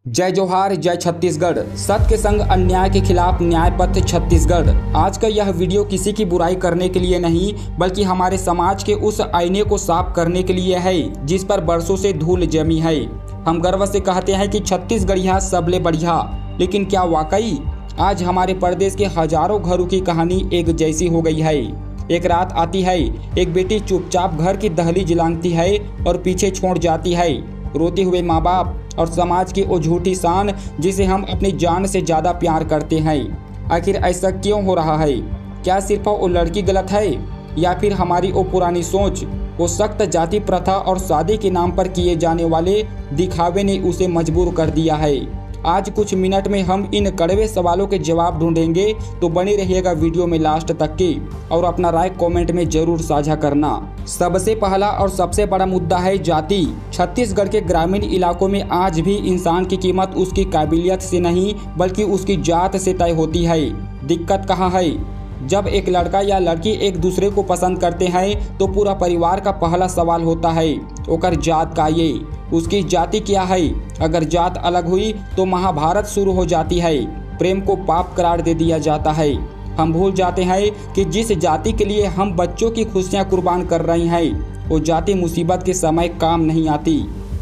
जय जोहार जय छत्तीसगढ़। सत्य के संग अन्याय के खिलाफ न्याय पथ छत्तीसगढ़। आज का यह वीडियो किसी की बुराई करने के लिए नहीं बल्कि हमारे समाज के उस आईने को साफ करने के लिए है जिस पर बरसों से धूल जमी है। हम गर्व से कहते हैं कि छत्तीसगढ़िया सबले बढ़िया, लेकिन क्या वाकई आज हमारे प्रदेश के हजारों घरों की कहानी एक जैसी हो गई है। एक रात आती है, एक बेटी चुपचाप घर की दहलीज लांघती है और पीछे छोड़ जाती है रोते हुए माँ बाप और समाज की वो झूठी शान जिसे हम अपनी जान से ज़्यादा प्यार करते हैं। आखिर ऐसा क्यों हो रहा है? क्या सिर्फ वो लड़की गलत है या फिर हमारी वो पुरानी सोच, वो सख्त जाति प्रथा और शादी के नाम पर किए जाने वाले दिखावे ने उसे मजबूर कर दिया है? आज कुछ मिनट में हम इन कड़वे सवालों के जवाब ढूंढेंगे, तो बने रहिएगा वीडियो में लास्ट तक के और अपना राय कमेंट में जरूर साझा करना। सबसे पहला और सबसे बड़ा मुद्दा है जाति। छत्तीसगढ़ के ग्रामीण इलाकों में आज भी इंसान की कीमत उसकी काबिलियत से नहीं बल्कि उसकी जात से तय होती है। दिक्कत कहाँ है? जब एक लड़का या लड़की एक दूसरे को पसंद करते हैं तो पूरा परिवार का पहला सवाल होता है ओकर जात का ये, उसकी जाति क्या है। अगर जात अलग हुई तो महाभारत शुरू हो जाती है, प्रेम को पाप करार दे दिया जाता है। हम भूल जाते हैं कि जिस जाति के लिए हम बच्चों की खुशियां कुर्बान कर रहे हैं वो जाति मुसीबत के समय काम नहीं आती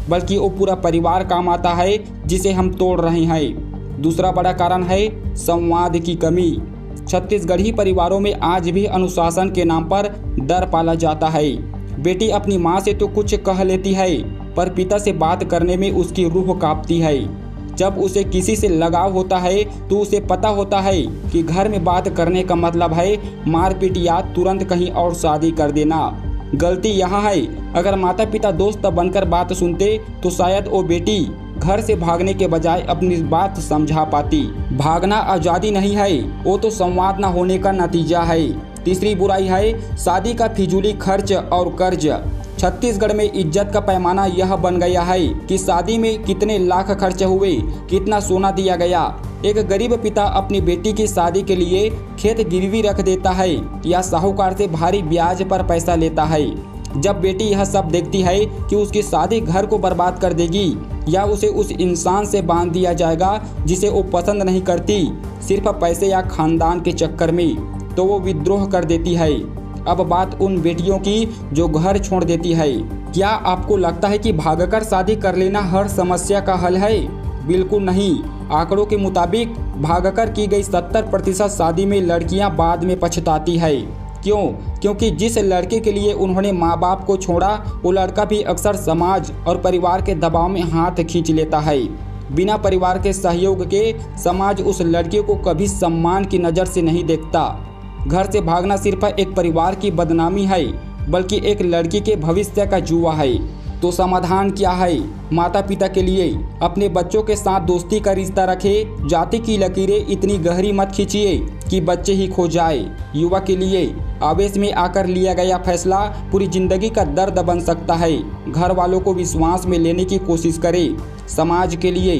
बल्कि वो पूरा परिवार काम आता है जिसे हम तोड़ रहे हैं। दूसरा बड़ा कारण है संवाद की कमी। छत्तीसगढ़ी परिवारों में आज भी अनुशासन के नाम पर डर पाला जाता है। बेटी अपनी माँ से तो कुछ कह लेती है पर पिता से बात करने में उसकी रूह कांपती है। जब उसे किसी से लगाव होता है तो उसे पता होता है कि घर में बात करने का मतलब है मारपीट या तुरंत कहीं और शादी कर देना। गलती यहाँ है, अगर माता पिता दोस्त बनकर बात सुनते तो शायद वो बेटी घर से भागने के बजाय अपनी बात समझा पाती। भागना आज़ादी नहीं है, वो तो संवाद न होने का नतीजा है। तीसरी बुराई है शादी का फिजूली खर्च और कर्ज। छत्तीसगढ़ में इज्जत का पैमाना यह बन गया है कि शादी में कितने लाख खर्च हुए, कितना सोना दिया गया। एक गरीब पिता अपनी बेटी की शादी के लिए खेत गिरवी रख देता है या साहूकार से भारी ब्याज पर पैसा लेता है। जब बेटी यह सब देखती है कि उसकी शादी घर को बर्बाद कर देगी या उसे उस इंसान से बांध दिया जाएगा जिसे वो पसंद नहीं करती सिर्फ पैसे या खानदान के चक्कर में, तो वो विद्रोह कर देती है। अब बात उन बेटियों की जो घर छोड़ देती है। क्या आपको लगता है कि भागकर शादी कर लेना हर समस्या का हल है? बिल्कुल नहीं। आंकड़ों के मुताबिक भागकर की गई 70% शादी में लड़कियां बाद में पछताती है। क्यों? क्योंकि जिस लड़के के लिए उन्होंने माँ बाप को छोड़ा वो लड़का भी अक्सर समाज और परिवार के दबाव में हाथ खींच लेता है। बिना परिवार के सहयोग के समाज उस लड़के को कभी सम्मान की नज़र से नहीं देखता। घर से भागना सिर्फ एक परिवार की बदनामी है बल्कि एक लड़की के भविष्य का जुआ है। तो समाधान क्या है? माता पिता के लिए अपने बच्चों के साथ दोस्ती का रिश्ता रखे, जाति की लकीरें इतनी गहरी मत खींचिए कि बच्चे ही खो जाए। युवा के लिए आवेश में आकर लिया गया फैसला पूरी जिंदगी का दर्द बन सकता है। घर वालों को विश्वास में लेने की कोशिश करें। समाज के लिए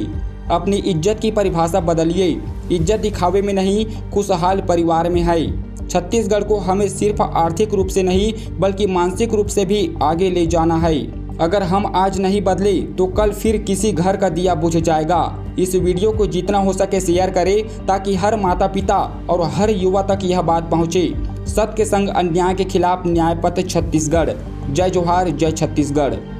अपनी इज्जत की परिभाषा बदलिए। इज्जत दिखावे में नहीं, खुशहाल परिवार में है। छत्तीसगढ़ को हमें सिर्फ आर्थिक रूप से नहीं बल्कि मानसिक रूप से भी आगे ले जाना है। अगर हम आज नहीं बदले तो कल फिर किसी घर का दिया बुझ जाएगा। इस वीडियो को जितना हो सके शेयर करें ताकि हर माता पिता और हर युवा तक यह बात पहुंचे। सत्य के संग अन्याय के खिलाफ न्याय पथ छत्तीसगढ़। जय जोहार जय छत्तीसगढ़।